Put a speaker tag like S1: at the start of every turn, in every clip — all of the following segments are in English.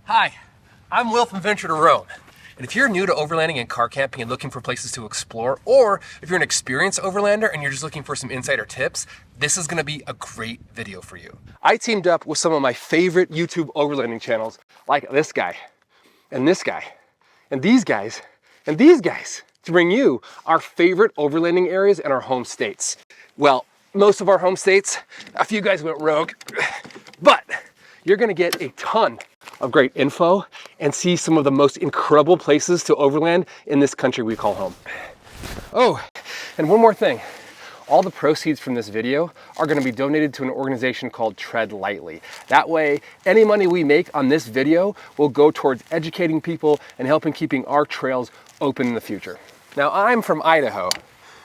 S1: Hi, I'm Will from Venture to Roam. And if you're new to overlanding and car camping and looking for places to explore, or if you're an experienced overlander and you're just looking for some insider tips, this is gonna be a great video for you. I teamed up with some of my favorite YouTube overlanding channels, like this guy, and this guy, and these guys, and these guys, to bring you our favorite overlanding areas in our home states. Well, most of our home states, a few guys went rogue, but you're gonna get a ton of great info and see some of the most incredible places to overland in this country we call home. Oh, and one more thing. All the proceeds from this video are gonna be donated to an organization called Tread Lightly. That way, any money we make on this video will go towards educating people and helping keeping our trails open in the future. Now, I'm from Idaho,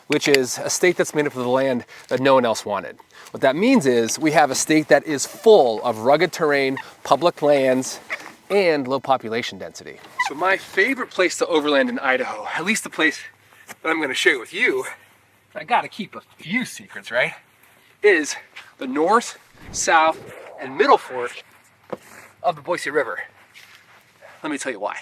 S1: which is a state that's made up of the land that no one else wanted. What that means is we have a state that is full of rugged terrain, public lands, and low population density. So my favorite place to overland in Idaho, at least the place that I'm gonna share with you, I gotta keep a few secrets, right? Is the north, south, and middle fork of the Boise River. Let me tell you why.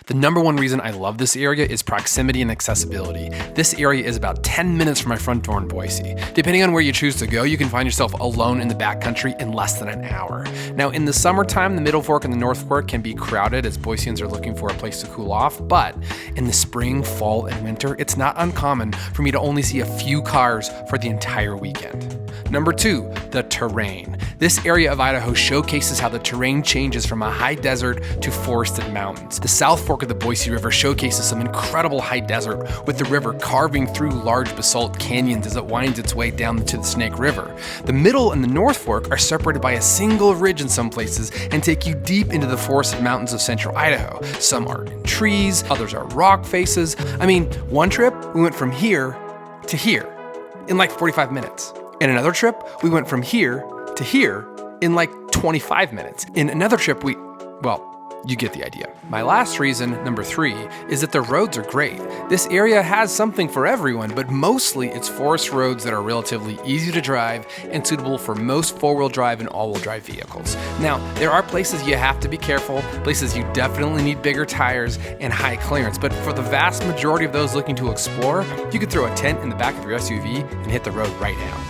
S1: The number one reason I love this area is proximity and accessibility. This area is about 10 minutes from my front door in Boise. Depending on where you choose to go, you can find yourself alone in the backcountry in less than an hour. Now, in the summertime, the Middle Fork and the North Fork can be crowded as Boiseans are looking for a place to cool off, but in the spring, fall, and winter, it's not uncommon for me to only see a few cars for the entire weekend. Number two, the terrain. This area of Idaho showcases how the terrain changes from a high desert to forested mountains. The South Fork of the Boise River showcases some incredible high desert, with the river carving through large basalt canyons as it winds its way down to the Snake River. The Middle and the North Fork are separated by a single ridge in some places and take you deep into the forested mountains of central Idaho. Some are in trees, others are rock faces. I mean, one trip, we went from here to here in like 45 minutes. In another trip, we went from here to here in like 25 minutes. In another trip, well, you get the idea. My last reason, number three, is that the roads are great. This area has something for everyone, but mostly it's forest roads that are relatively easy to drive and suitable for most four-wheel drive and all-wheel drive vehicles. Now, there are places you have to be careful, places you definitely need bigger tires and high clearance, but for the vast majority of those looking to explore, you could throw a tent in the back of your SUV and hit the road right now.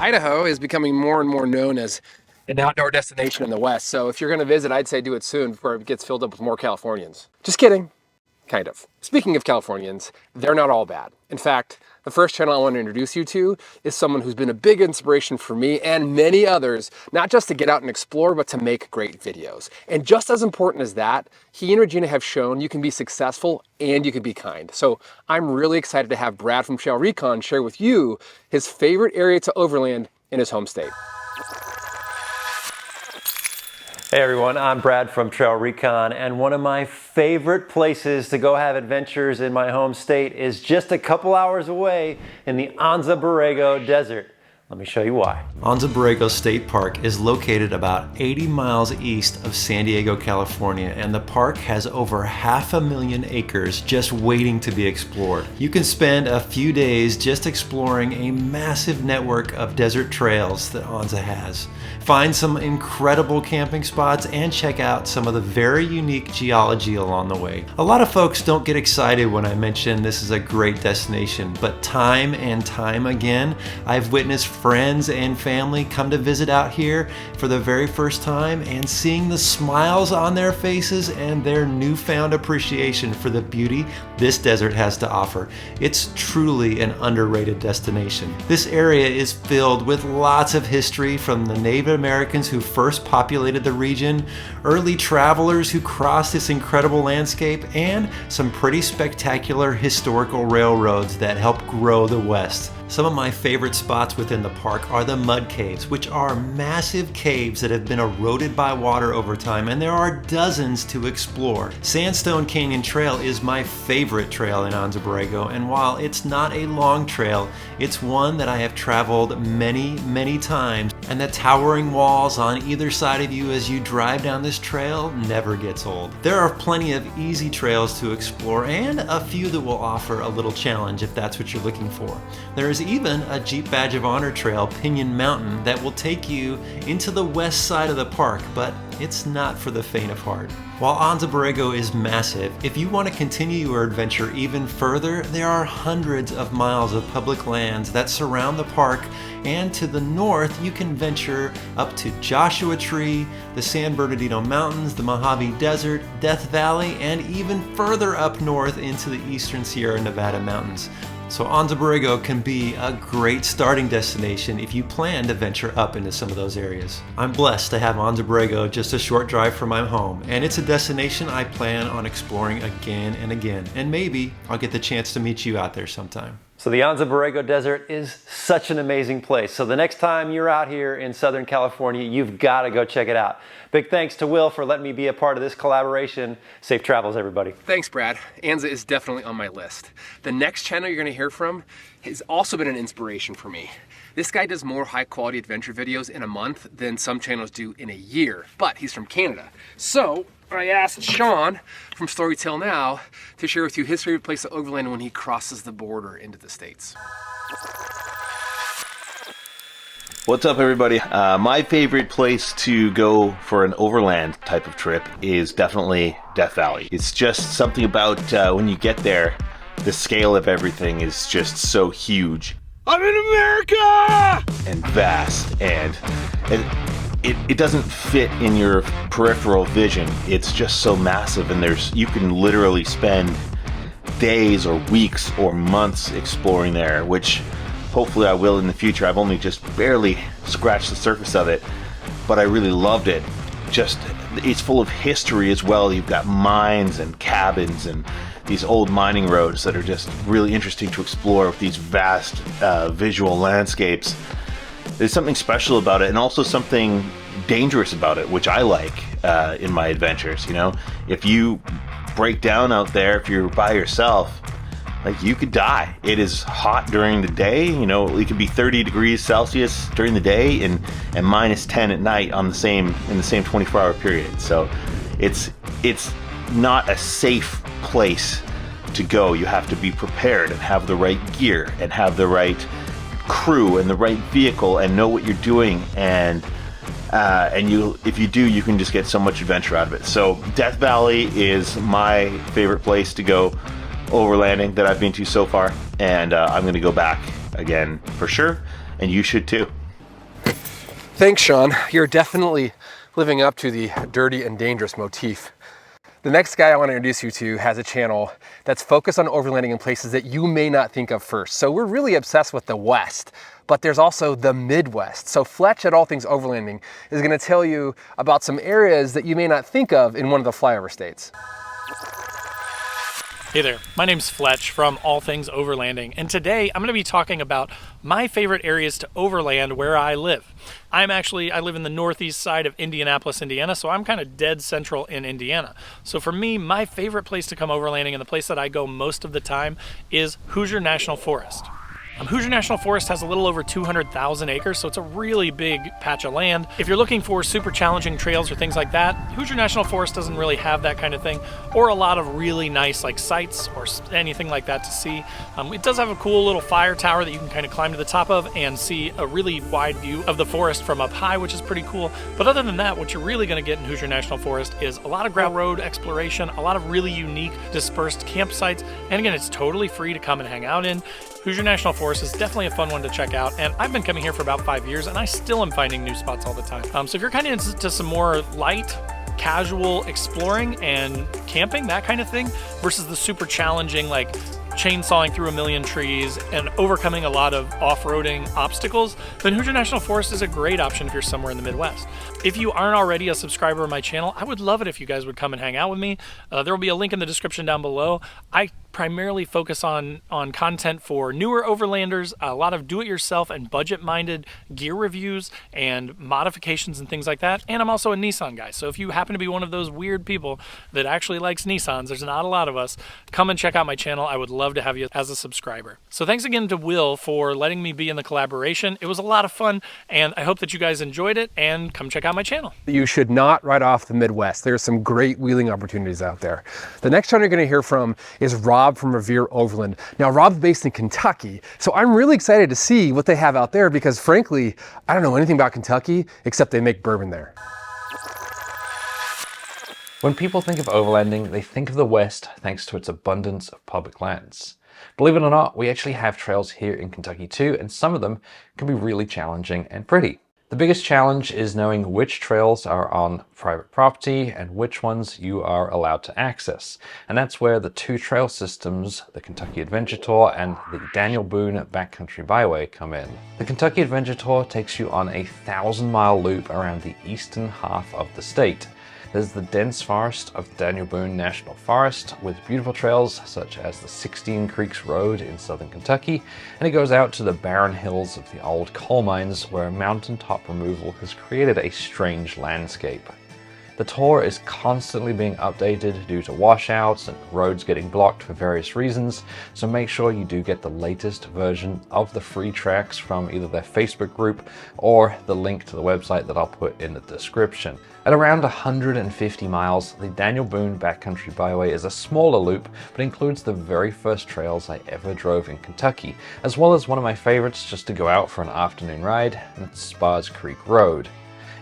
S1: Idaho is becoming more and more known as an outdoor destination in the West. So if you're gonna visit, I'd say do it soon before it gets filled up with more Californians. Just kidding, kind of. Speaking of Californians, they're not all bad. In fact, the first channel I want to introduce you to is someone who's been a big inspiration for me and many others, not just to get out and explore, but to make great videos. And just as important as that, he and Regina have shown you can be successful and you can be kind. So I'm really excited to have Brad from TrailRecon share with you his favorite area to overland in his home state.
S2: Hey everyone, I'm Brad from TrailRecon, and one of my favorite places to go have adventures in my home state is just a couple hours away in the Anza Barrego Desert. Let me show you why. Anza Barrego State Park is located about 80 miles east of San Diego, California, and the park has over 500,000 acres just waiting to be explored. You can spend a few days just exploring a massive network of desert trails that Anza has. Find some incredible camping spots and check out some of the very unique geology along the way. A lot of folks don't get excited when I mention this is a great destination, but time and time again, I've witnessed friends and family come to visit out here for the very first time, and seeing the smiles on their faces and their newfound appreciation for the beauty this desert has to offer. It's truly an underrated destination. This area is filled with lots of history, from the Native Americans who first populated the region, early travelers who crossed this incredible landscape, and some pretty spectacular historical railroads that helped grow the West. Some of my favorite spots within the park are the mud caves, which are massive caves that have been eroded by water over time, and there are dozens to explore. Sandstone Canyon Trail is my favorite trail in Anza Barrego, and while it's not a long trail, it's one that I have traveled many times, and the towering walls on either side of you as you drive down this trail never gets old. There are plenty of easy trails to explore, and a few that will offer a little challenge if that's what you're looking for. There is even a Jeep Badge of Honor trail, Pinyon Mountain, that will take you into the west side of the park, but it's not for the faint of heart. While Anza Barrego is massive, if you want to continue your adventure even further, there are hundreds of miles of public lands that surround the park, and to the north you can venture up to Joshua Tree, the San Bernardino Mountains, the Mojave Desert, Death Valley, and even further up north into the eastern Sierra Nevada mountains. So Anza Barrego can be a great starting destination if you plan to venture up into some of those areas. I'm blessed to have Anza Barrego just a short drive from my home, and it's a destination I plan on exploring again and again, and maybe I'll get the chance to meet you out there sometime. So the Anza Barrego Desert is such an amazing place. So the next time you're out here in Southern California, you've got to go check it out. Big thanks to Will for letting me be a part of this collaboration. Safe travels, everybody.
S1: Thanks, Brad. Anza is definitely on my list. The next channel you're gonna hear from has also been an inspiration for me. This guy does more high quality adventure videos in a month than some channels do in a year, but he's from Canada. So I asked Sean from TheStoryTillNow to share with you his favorite place to overland when he crosses the border into the States.
S3: What's up, everybody? My favorite place to go for an overland type of trip is definitely Death Valley. It's just something about when you get there, the scale of everything is just so huge. I'm in America! And vast, and it doesn't fit in your peripheral vision. It's just so massive, and you can literally spend days or weeks or months exploring there, which hopefully I will in the future. I've only just barely scratched the surface of it, but I really loved it. It's full of history as well. You've got mines and cabins and these old mining roads that are just really interesting to explore with these vast visual landscapes. There's something special about it, and also something dangerous about it, which I like in my adventures. You know, if you break down out there, if you're by yourself, like, you could die. It is hot during the day. You know, it could be 30 degrees Celsius during the day and minus 10 at night in the same 24-hour period. So it's not a safe place to go. You have to be prepared and have the right gear and have the right crew and the right vehicle and know what you're doing, and if you do, you can just get so much adventure out of it. So Death Valley is my favorite place to go overlanding that I've been to so far, and I'm going to go back again for sure, and you should too.
S1: Thanks, Sean. You're definitely living up to the dirty and dangerous motif. The next guy I want to introduce you to has a channel that's focused on overlanding in places that you may not think of first. So we're really obsessed with the West, but there's also the Midwest. So Fletch at AllThingsOverlanding is going to tell you about some areas that you may not think of in one of the flyover states.
S4: Hey there, my name's Fletch from AllThingsOverlanding, and today I'm going to be talking about my favorite areas to overland where I live. I live in the northeast side of Indianapolis, Indiana, so I'm kind of dead central in Indiana. So for me, my favorite place to come overlanding, and the place that I go most of the time, is Hoosier National Forest. Hoosier National Forest has a little over 200,000 acres, so it's a really big patch of land. If you're looking for super challenging trails or things like that, Hoosier National Forest doesn't really have that kind of thing, or a lot of really nice like sights or anything like that to see. It does have a cool little fire tower that you can kind of climb to the top of and see a really wide view of the forest from up high, which is pretty cool. But other than that, what you're really going to get in Hoosier National Forest is a lot of gravel road exploration, a lot of really unique dispersed campsites, and again, it's totally free to come and hang out in. Hoosier National Forest is definitely a fun one to check out, and I've been coming here for about 5 years, and I still am finding new spots all the time. So if you're kind of into some more light, casual exploring and camping, that kind of thing, versus the super challenging, like chainsawing through a million trees and overcoming a lot of off-roading obstacles, then Hoosier National Forest is a great option if you're somewhere in the Midwest. If you aren't already a subscriber of my channel, I would love it if you guys would come and hang out with me. There will be a link in the description down below. I primarily focus on content for newer overlanders, a lot of do-it-yourself and budget-minded gear reviews and modifications and things like that. And I'm also a Nissan guy, so if you happen to be one of those weird people that actually likes Nissans, there's not a lot of us, come and check out my channel. I would love to have you as a subscriber. So thanks again to Will for letting me be in the collaboration. It was a lot of fun, and I hope that you guys enjoyed it, and come check out my channel.
S1: You should not write off the Midwest. There's some great wheeling opportunities out there. The next channel you're going to hear from is Rob from RevereOverland. Now, Rob's based in Kentucky, so I'm really excited to see what they have out there because, frankly, I don't know anything about Kentucky except they make bourbon there.
S5: When people think of overlanding, they think of the West thanks to its abundance of public lands. Believe it or not, we actually have trails here in Kentucky too, and some of them can be really challenging and pretty. The biggest challenge is knowing which trails are on private property and which ones you are allowed to access. And that's where the two trail systems, the Kentucky Adventure Tour and the Daniel Boone Backcountry Byway, come in. The Kentucky Adventure Tour takes you on a 1,000-mile loop around the eastern half of the state. There's the dense forest of the Daniel Boone National Forest with beautiful trails such as the 16 Creeks Road in southern Kentucky, and it goes out to the barren hills of the old coal mines where mountaintop removal has created a strange landscape. The tour is constantly being updated due to washouts and roads getting blocked for various reasons, so make sure you do get the latest version of the free tracks from either their Facebook group or the link to the website that I'll put in the description. At around 150 miles, the Daniel Boone Backcountry Byway is a smaller loop, but includes the very first trails I ever drove in Kentucky, as well as one of my favorites just to go out for an afternoon ride, and it's Spars Creek Road.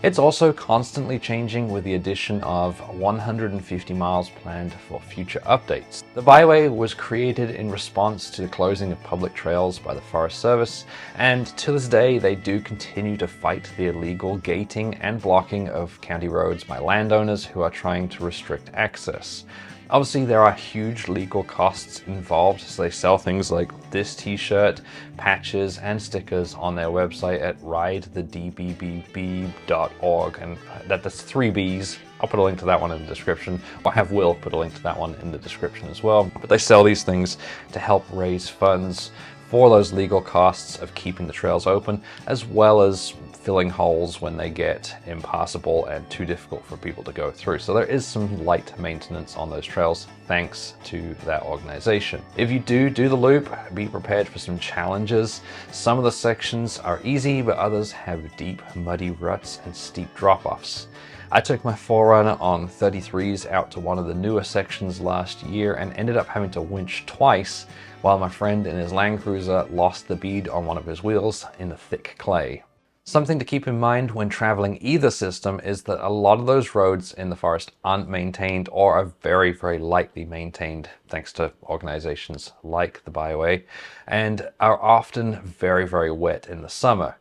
S5: It's also constantly changing with the addition of 150 miles planned for future updates. The Byway was created in response to the closing of public trails by the Forest Service, and to this day they do continue to fight the illegal gating and blocking of county roads by landowners who are trying to restrict access. Obviously, there are huge legal costs involved, so they sell things like this t-shirt, patches, and stickers on their website at ridethedbbb.org, and that's 3 B's. I'll put a link to that one in the description, or have Will put a link to that one in the description as well. But they sell these things to help raise funds for those legal costs of keeping the trails open, as well as filling holes when they get impassable and too difficult for people to go through. So there is some light maintenance on those trails thanks to that organization. If you do the loop, be prepared for some challenges. Some of the sections are easy, but others have deep, muddy ruts and steep drop-offs. I took my 4Runner on 33s out to one of the newer sections last year and ended up having to winch twice, while my friend in his Land Cruiser lost the bead on one of his wheels in the thick clay. Something to keep in mind when traveling either system is that a lot of those roads in the forest aren't maintained or are very, very lightly maintained thanks to organizations like the Byway, and are often very, very wet in the summer.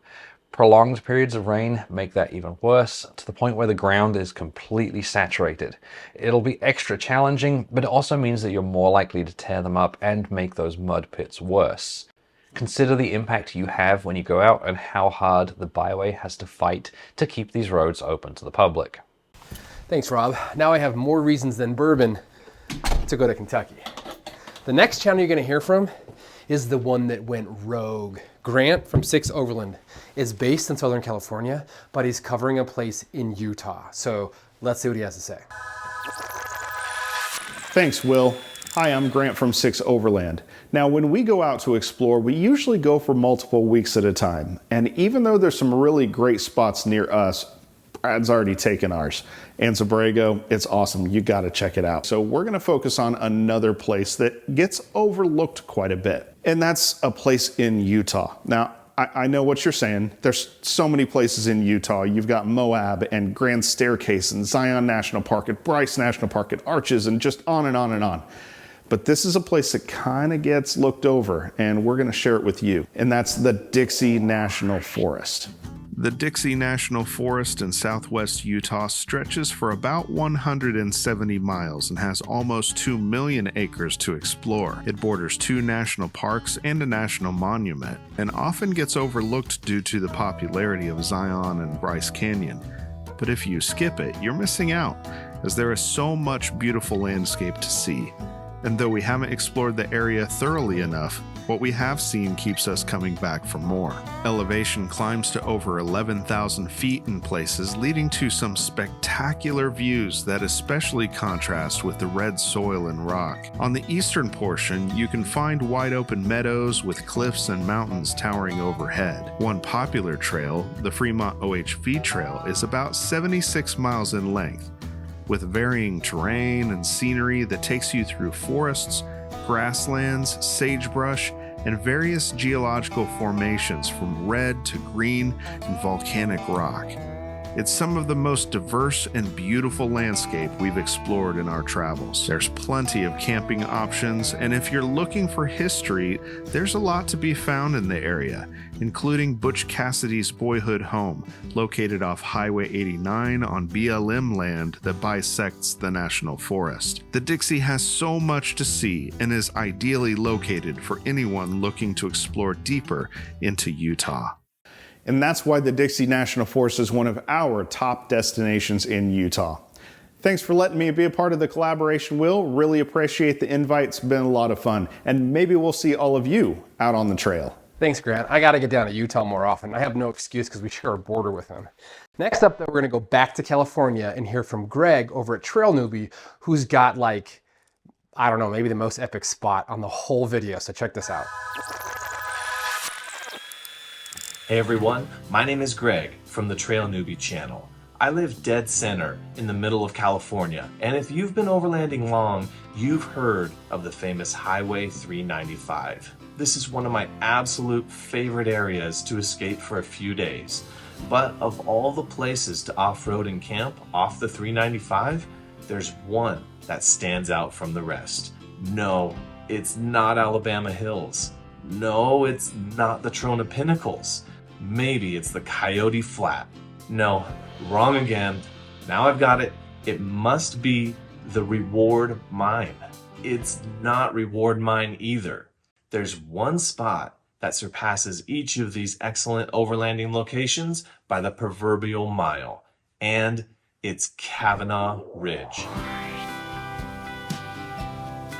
S5: Prolonged periods of rain make that even worse, to the point where the ground is completely saturated. It'll be extra challenging, but it also means that you're more likely to tear them up and make those mud pits worse. Consider the impact you have when you go out and how hard the Byway has to fight to keep these roads open to the public.
S1: Thanks, Rob. Now I have more reasons than bourbon to go to Kentucky. The next channel you're going to hear from is the one that went rogue. Grant from SixOverland is based in Southern California, but he's covering a place in Utah. So let's see what he has to say.
S6: Thanks, Will. Hi, I'm Grant from SixOverland. Now, when we go out to explore, we usually go for multiple weeks at a time. And even though there's some really great spots near us, Brad's already taken ours. Anza Barrego, it's awesome. You got to check it out. So we're going to focus on another place that gets overlooked quite a bit. And that's a place in Utah. Now, I know what you're saying. There's so many places in Utah. You've got Moab and Grand Staircase and Zion National Park and Bryce National Park and Arches and just on and on and on. But this is a place that kind of gets looked over, and we're going to share it with you. And that's the Dixie National Forest.
S7: The Dixie National Forest in southwest Utah stretches for about 170 miles and has almost 2 million acres to explore. It borders 2 national parks and a national monument, and often gets overlooked due to the popularity of Zion and Bryce Canyon. But if you skip it, you're missing out, as there is so much beautiful landscape to see. And though we haven't explored the area thoroughly enough, what we have seen keeps us coming back for more. Elevation climbs to over 11,000 feet in places, leading to some spectacular views that especially contrast with the red soil and rock. On the eastern portion, you can find wide open meadows with cliffs and mountains towering overhead. One popular trail, the Fremont OHV Trail, is about 76 miles in length, with varying terrain and scenery that takes you through forests, grasslands, sagebrush, and various geological formations from red to green and volcanic rock. It's some of the most diverse and beautiful landscape we've explored in our travels. There's plenty of camping options, and if you're looking for history, there's a lot to be found in the area, including Butch Cassidy's boyhood home, located off Highway 89 on BLM land that bisects the National Forest. The Dixie has so much to see and is ideally located for anyone looking to explore deeper into Utah.
S6: And that's why the Dixie National Forest is one of our top destinations in Utah. Thanks for letting me be a part of the collaboration, Will. Really appreciate the invite. It's been a lot of fun. And maybe we'll see all of you out on the trail.
S1: Thanks, Grant. I got to get down to Utah more often. I have no excuse because we share a border with them. Next up, though, we're going to go back to California and hear from Greg over at TrailNewbie, who's got like, I don't know, maybe the most epic spot on the whole video. So check this out.
S8: Hey everyone, my name is Greg from the TrailNewbie channel. I live dead center in the middle of California, and if you've been overlanding long, you've heard of the famous Highway 395. This is one of my absolute favorite areas to escape for a few days. But of all the places to off-road and camp off the 395, there's one that stands out from the rest. No, it's not Alabama Hills. No, it's not the Trona Pinnacles. Maybe it's the Coyote Flat. No, wrong again. Now I've got it. It must be the Reward Mine. It's not Reward Mine either. There's one spot that surpasses each of these excellent overlanding locations by the proverbial mile, and it's Kavanaugh Ridge.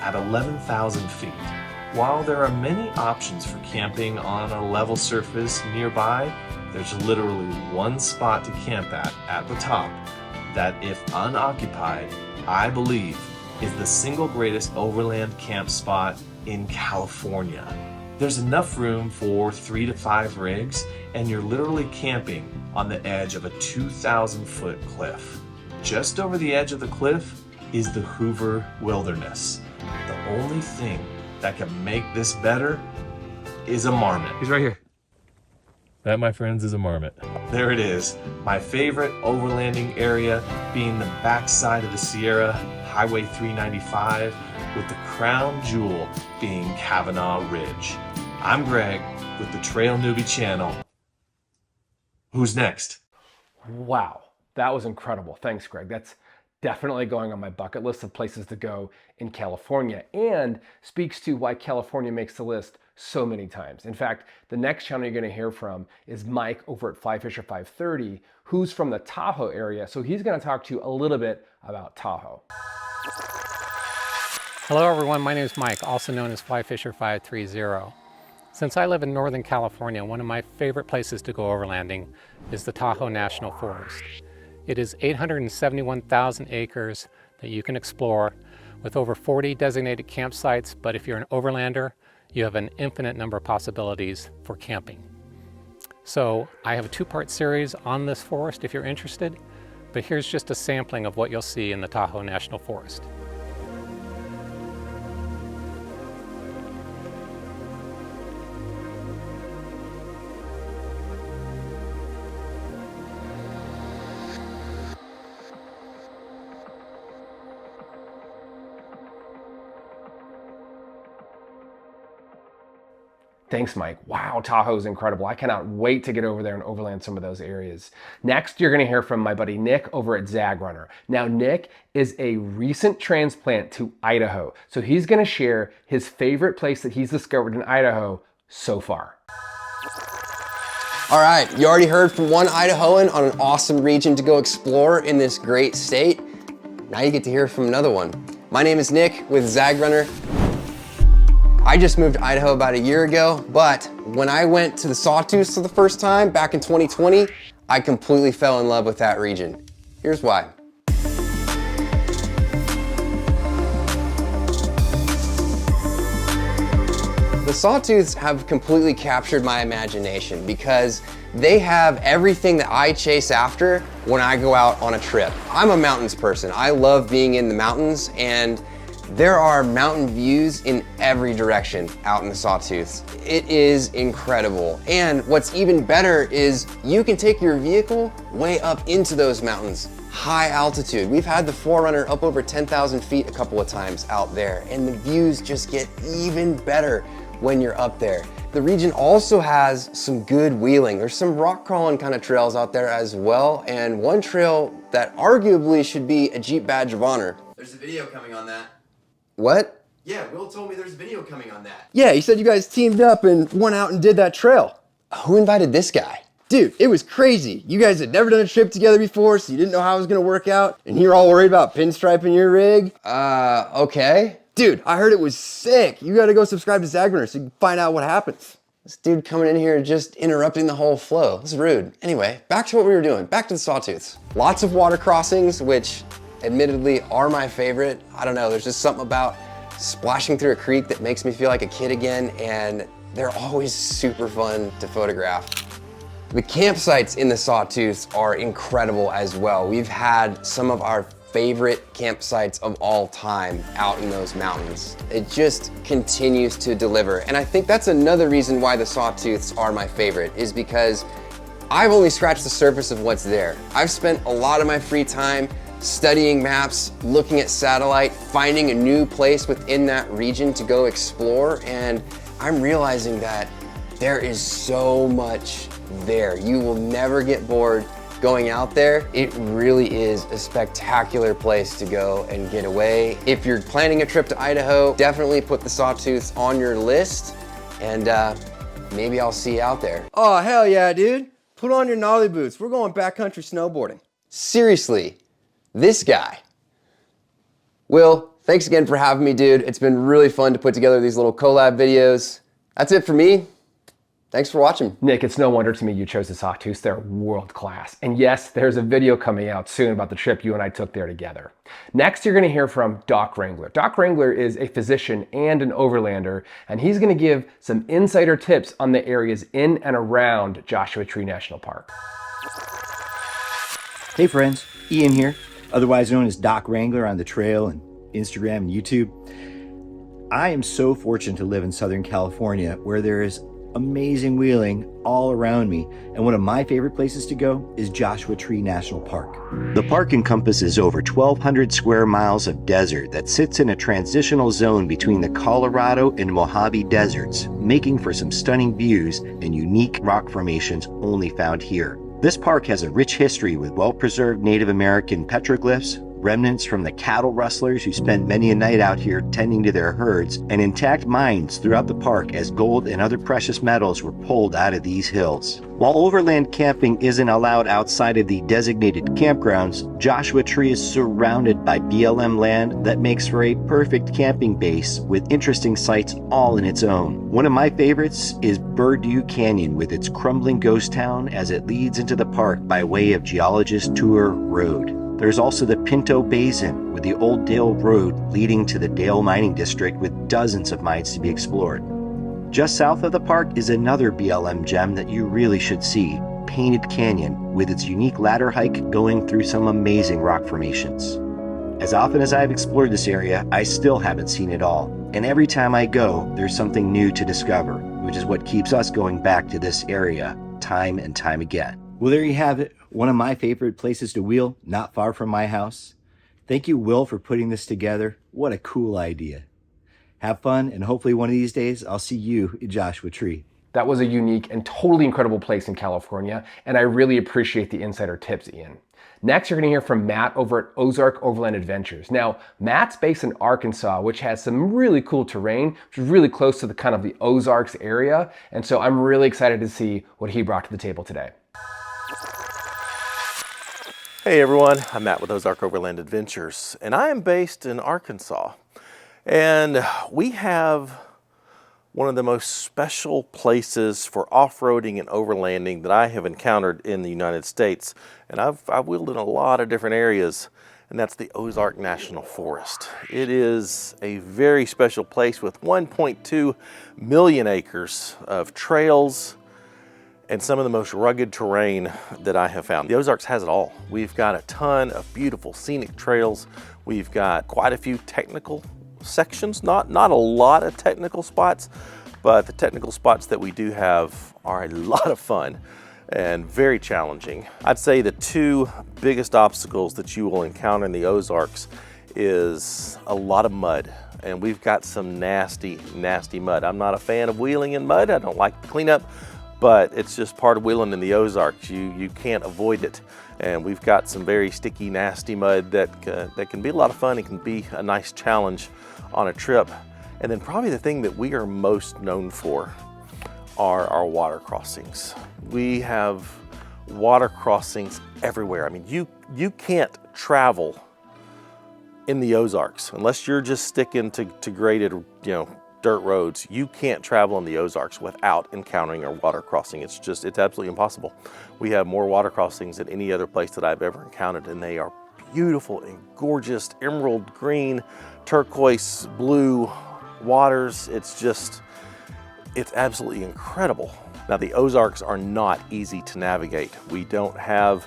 S8: At 11,000 feet, while there are many options for camping on a level surface nearby, there's literally one spot to camp at the top that, if unoccupied, I believe is the single greatest overland camp spot in California. There's enough room for 3 to 5 rigs, and you're literally camping on the edge of a 2,000-foot cliff. Just over the edge of the cliff is the Hoover Wilderness. The only thing that can make this better is a marmot.
S1: He's right here.
S8: That, my friends, is a marmot. There it is. My favorite overlanding area being the backside of the Sierra, Highway 395, with the crown jewel being Kavanaugh Ridge. I'm Greg with the TrailNewbie channel. Who's next?
S1: Wow, that was incredible. Thanks, Greg. That's definitely going on my bucket list of places to go in California, and speaks to why California makes the list so many times. In fact, the next channel you're going to hear from is Mike over at Fly Fisher 530, who's from the Tahoe area. So he's going to talk to you a little bit about Tahoe.
S9: Hello everyone, my name is Mike, also known as Fly Fisher 530. Since I live in Northern California, one of my favorite places to go overlanding is the Tahoe National Forest. It is 871,000 acres that you can explore with over 40 designated campsites, but if you're an overlander, you have an infinite number of possibilities for camping. So I have a 2-part series on this forest if you're interested, but here's just a sampling of what you'll see in the Tahoe National Forest.
S1: Thanks, Mike. Wow, Tahoe's incredible. I cannot wait to get over there and overland some of those areas. Next, you're going to hear from my buddy Nick over at ZagRunner. Now, Nick is a recent transplant to Idaho, so he's going to share his favorite place that he's discovered in Idaho so far.
S10: All right, you already heard from one Idahoan on an awesome region to go explore in this great state. Now you get to hear from another one. My name is Nick with ZagRunner. I just moved to Idaho about a year ago, but when I went to the Sawtooth for the first time back in 2020, I completely fell in love with that region. Here's why. The Sawtooths have completely captured my imagination because they have everything that I chase after when I go out on a trip. I'm a mountains person. I love being in the mountains, and There are mountain views in every direction out in the Sawtooth. It is incredible. And what's even better is you can take your vehicle way up into those mountains, high altitude. We've had the 4Runner up over 10,000 feet a couple of times out there, and the views just get even better when you're up there. The region also has some good wheeling. There's some rock crawling kind of trails out there as well, and one trail that arguably should be a Jeep badge of honor. There's a video coming on that. What? Yeah, Will told me there's video coming on that. Yeah, he said you guys teamed up and went out and did that trail. Who invited this guy? Dude, it was crazy. You guys had never done a trip together before, so you didn't know how it was gonna work out, and you're all worried about pinstriping your rig? Okay. Dude, I heard it was sick. You gotta go subscribe to ZagRunner so you can find out what happens. This dude coming in here just interrupting the whole flow. This is rude. Anyway, back to what we were doing. Back to the Sawtooths. Lots of water crossings, which admittedly are my favorite. I don't know, there's just something about splashing through a creek that makes me feel like a kid again, and they're always super fun to photograph. The campsites in the Sawtooths are incredible as well. We've had some of our favorite campsites of all time out in those mountains. It just continues to deliver. And I think that's another reason why the Sawtooths are my favorite, is because I've only scratched the surface of what's there. I've spent a lot of my free time studying maps, looking at satellite, finding a new place within that region to go explore, and I'm realizing that there is so much there. You will never get bored going out there. It really is a spectacular place to go and get away. If you're planning a trip to Idaho, definitely put the Sawtooths on your list, and maybe I'll see you out there. Oh, hell yeah, dude. Put on your gnarly boots. We're going backcountry snowboarding. Seriously. This guy. Will, thanks again for having me, dude. It's been really fun to put together these little collab videos. That's it for me. Thanks for watching.
S1: Nick, it's no wonder to me you chose the Sawtooths. They're world class. And yes, there's a video coming out soon about the trip you and I took there together. Next, you're gonna hear from DocWrangler. DocWrangler is a physician and an overlander, and he's gonna give some insider tips on the areas in and around Joshua Tree National Park.
S11: Hey friends, Ian here, otherwise known as DocWrangler on the trail and Instagram and YouTube. I am so fortunate to live in Southern California, where there is amazing wheeling all around me, and one of my favorite places to go is Joshua Tree National Park. The park encompasses over 1,200 square miles of desert that sits in a transitional zone between the Colorado and Mojave deserts, making for some stunning views and unique rock formations only found here. This park has a rich history with well-preserved Native American petroglyphs, remnants from the cattle rustlers who spent many a night out here tending to their herds, and intact mines throughout the park as gold and other precious metals were pulled out of these hills. While overland camping isn't allowed outside of the designated campgrounds, Joshua Tree is surrounded by BLM land that makes for a perfect camping base with interesting sights all in its own. One of my favorites is Purdue Canyon with its crumbling ghost town as it leads into the park by way of Geologist Tour Road. There's also the Pinto Basin with the Old Dale Road leading to the Dale Mining District with dozens of mines to be explored. Just south of the park is another BLM gem that you really should see, Painted Canyon, with its unique ladder hike going through some amazing rock formations. As often as I've explored this area, I still haven't seen it all, and every time I go, there's something new to discover, which is what keeps us going back to this area time and time again. Well, there you have it. One of my favorite places to wheel, not far from my house. Thank you, Will, for putting this together. What a cool idea. Have fun, and hopefully one of these days I'll see you in Joshua Tree.
S1: That was a unique and totally incredible place in California, and I really appreciate the insider tips, Ian. Next, you're gonna hear from Matt over at OzarkOverlandAdventures. Now, Matt's based in Arkansas, which has some really cool terrain, which is really close to the kind of the Ozarks area, and so I'm really excited to see what he brought to the table today.
S12: Hey everyone, I'm Matt with OzarkOverlandAdventures, and I am based in Arkansas. And we have one of the most special places for off-roading and overlanding that I have encountered in the United States. And I've wheeled in a lot of different areas, and that's the Ozark National Forest. It is a very special place with 1.2 million acres of trails and some of the most rugged terrain that I have found. The Ozarks has it all. We've got a ton of beautiful scenic trails. We've got quite a few technical sections, not a lot of technical spots, but the technical spots that we do have are a lot of fun and very challenging. I'd say the two biggest obstacles that you will encounter in the Ozarks is a lot of mud. And we've got some nasty, nasty mud. I'm not a fan of wheeling in mud. I don't like the cleanup, but it's just part of wheeling in the Ozarks. You can't avoid it. And we've got some very sticky, nasty mud that can be a lot of fun. It can be a nice challenge on a trip. And then probably the thing that we are most known for are our water crossings. We have water crossings everywhere. I mean, you can't travel in the Ozarks unless you're just sticking to graded, dirt roads. You can't travel in the Ozarks without encountering a water crossing. It's absolutely impossible. We have more water crossings than any other place that I've ever encountered, and they are beautiful and gorgeous, emerald green, turquoise blue waters. It's absolutely incredible. Now, the Ozarks are not easy to navigate. We don't have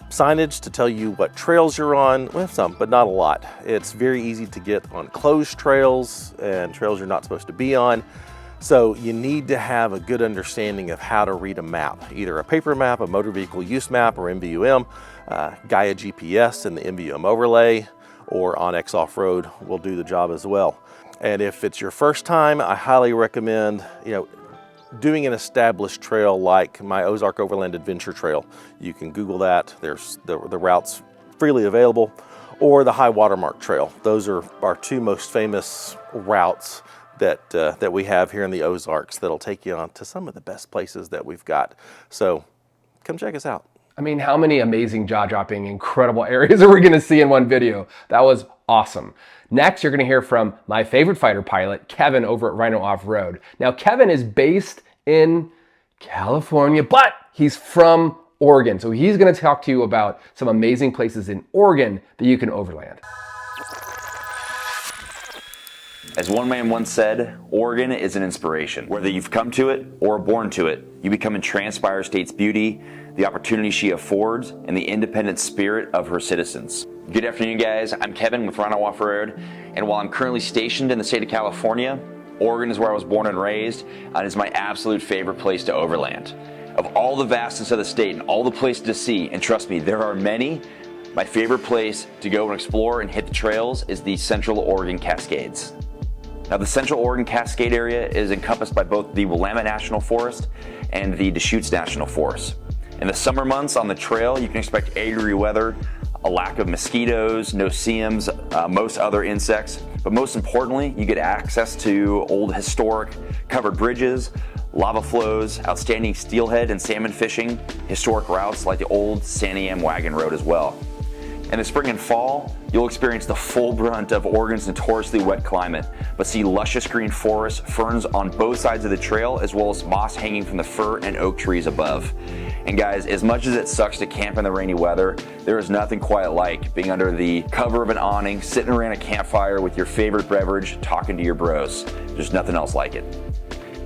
S12: signage to tell you what trails you're on. We have some, but not a lot. It's very easy to get on closed trails and trails you're not supposed to be on. So you need to have a good understanding of how to read a map, either a paper map, a motor vehicle use map, or MVUM, Gaia GPS and the MVUM overlay, or OnX Off-Road will do the job as well. And if it's your first time, I highly recommend, doing an established trail like my OzarkOverland Adventure Trail. You can Google that. There's the routes freely available, or the High Watermark Trail. Those are our two most famous routes that we have here in the Ozarks that'll take you on to some of the best places that we've got. So come check us out.
S1: I mean, how many amazing, jaw-dropping, incredible areas are we gonna see in one video? That was awesome. Next, you're gonna hear from my favorite fighter pilot, Kevin, over at RhinoOffroad. Now, Kevin is based in California, but he's from Oregon. So he's gonna talk to you about some amazing places in Oregon that you can overland.
S13: As one man once said, Oregon is an inspiration. Whether you've come to it or born to it, you become entranced by our state's beauty, the opportunity she affords, and the independent spirit of her citizens. Good afternoon, guys. I'm Kevin with RhinoOffroad, and while I'm currently stationed in the state of California, Oregon is where I was born and raised, and is my absolute favorite place to overland. Of all the vastness of the state and all the places to see, and trust me, there are many, my favorite place to go and explore and hit the trails is the Central Oregon Cascades. Now, the Central Oregon Cascade area is encompassed by both the Willamette National Forest and the Deschutes National Forest. In the summer months on the trail, you can expect 80-degree weather, a lack of mosquitoes, no-see-ums, most other insects, but most importantly, you get access to old historic covered bridges, lava flows, outstanding steelhead and salmon fishing, historic routes like the old Santiam Wagon Road as well. In the spring and fall, you'll experience the full brunt of Oregon's notoriously wet climate, but see luscious green forests, ferns on both sides of the trail, as well as moss hanging from the fir and oak trees above. And guys, as much as it sucks to camp in the rainy weather, there is nothing quite like being under the cover of an awning, sitting around a campfire with your favorite beverage, talking to your bros. There's nothing else like it.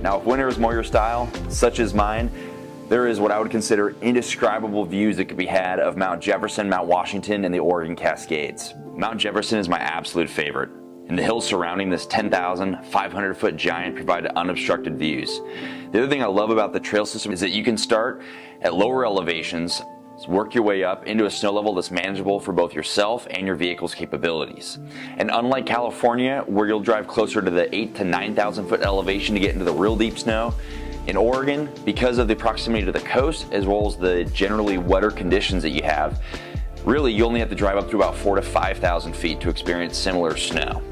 S13: Now, if winter is more your style, such as mine, there is what I would consider indescribable views that could be had of Mount Jefferson, Mount Washington, and the Oregon Cascades. Mount Jefferson is my absolute favorite, and the hills surrounding this 10,500-foot giant provide unobstructed views. The other thing I love about the trail system is that you can start at lower elevations, work your way up into a snow level that's manageable for both yourself and your vehicle's capabilities. And unlike California, where you'll drive closer to the 8,000 to 9,000 foot elevation to get into the real deep snow, in Oregon, because of the proximity to the coast, as well as the generally wetter conditions that you have, really you only have to drive up to about 4,000 to 5,000 feet to experience similar snow.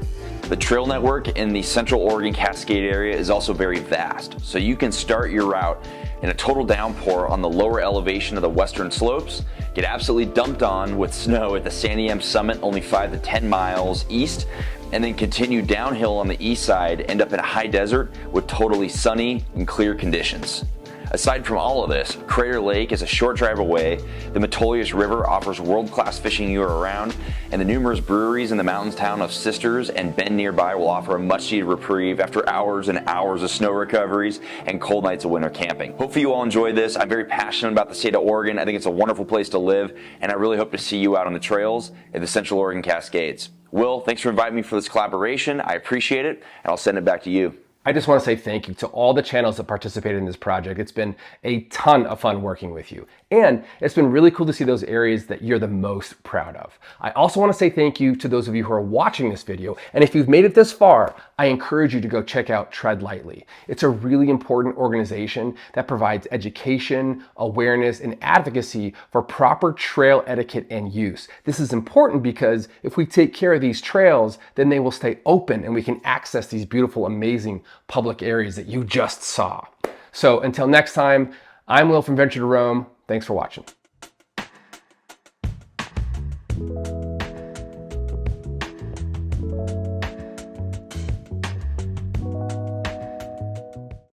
S13: The trail network in the Central Oregon Cascade area is also very vast, so you can start your route in a total downpour on the lower elevation of the western slopes, get absolutely dumped on with snow at the Santiam summit only 5 to 10 miles east, and then continue downhill on the east side, end up in a high desert with totally sunny and clear conditions. Aside from all of this, Crater Lake is a short drive away, the Metolius River offers world-class fishing year-round, and the numerous breweries in the mountain town of Sisters and Bend nearby will offer a much-needed reprieve after hours and hours of snow recoveries and cold nights of winter camping. Hopefully you all enjoyed this. I'm very passionate about the state of Oregon. I think it's a wonderful place to live, and I really hope to see you out on the trails at the Central Oregon Cascades. Will, thanks for inviting me for this collaboration. I appreciate it, and I'll send it back to you.
S1: I just want to say thank you to all the channels that participated in this project. It's been a ton of fun working with you. And it's been really cool to see those areas that you're the most proud of. I also want to say thank you to those of you who are watching this video. And if you've made it this far, I encourage you to go check out Tread Lightly. It's a really important organization that provides education, awareness, and advocacy for proper trail etiquette and use. This is important because if we take care of these trails, then they will stay open and we can access these beautiful, amazing public areas that you just saw. So until next time, I'm Will from Venture to Roam. Thanks for watching.